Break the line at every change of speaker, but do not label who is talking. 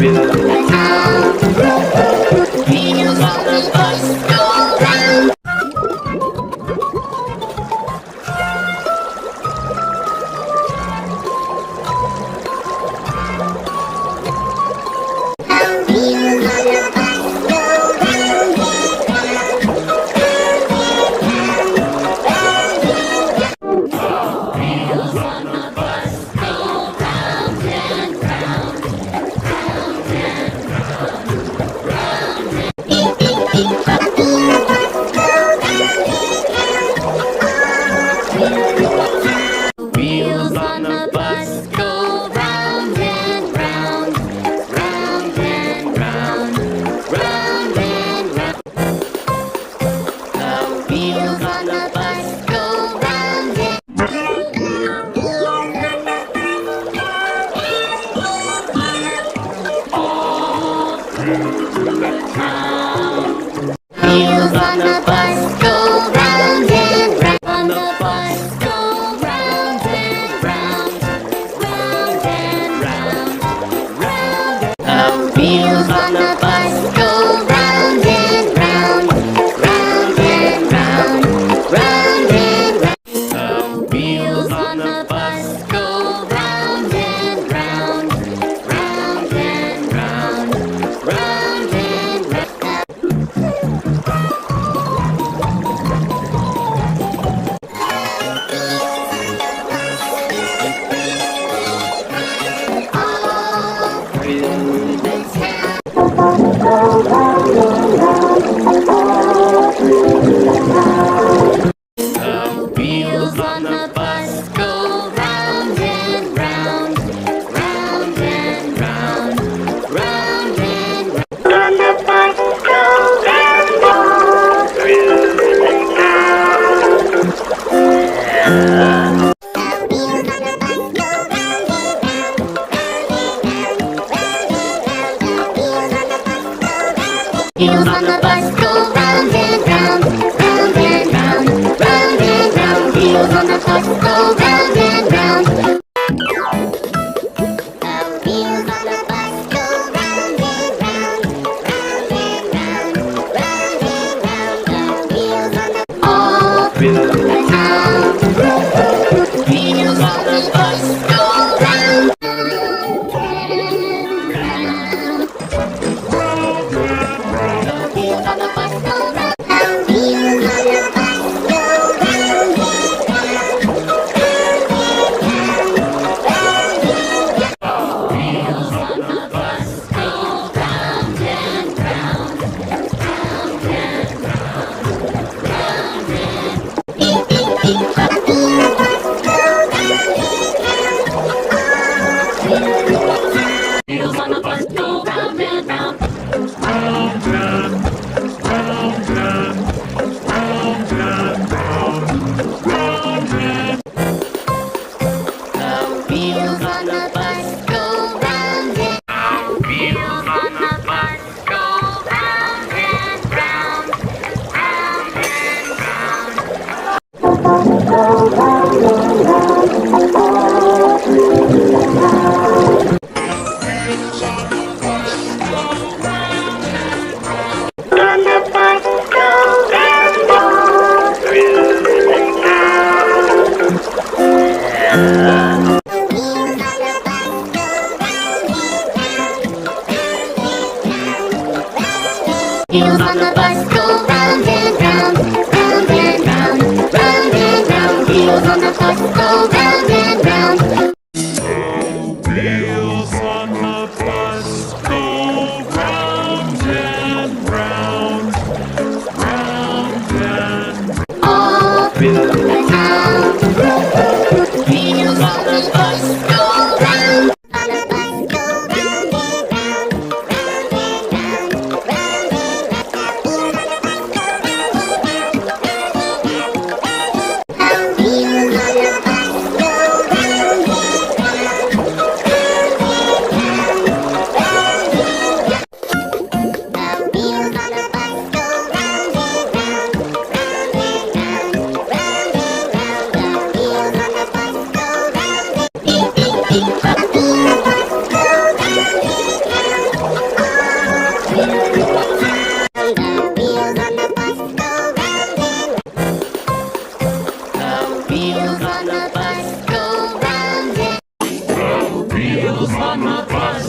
Wheels on the bus go round and round. On the bus go round and round, round and round, round and round. Wheels on the bus go round and round, round and round, round and round. Wheels on the bus go round and round, round and round, round and round. Wheels on the bus go round and round, round and round, round and round. On the bus go round all through the town. Wheels on the bus go round and round. Wheels on the bus go round and round, round and round, round and round. Wheels on the bus go round and round. Wheels on the bus go round and round, round and round, round and round. Wheels on the all through the town. Wheels on the bus go round and round. Wheels on the bus go round. Wheels on the bus go round and round, wheels on the bus go round and round, round and round, round and beep beep beep. The bus go round and round. Wheels on the bus go round and round, round and round and round and round and. Wheels on the bus go round and wheels on the bus go round and round, round and round. On the bus go round all through the town. Wheels on the bus go round and round, wheels on the bus go round and round, round and round, round and round. Wheels on the bus go round and round. Wheels on the bus go round and round, round and all through the town. Wheels on the bus go round. On the bus go round and round, round and round, round and round. Wheels on the bus go round and round, round and round, round
wheels on the bus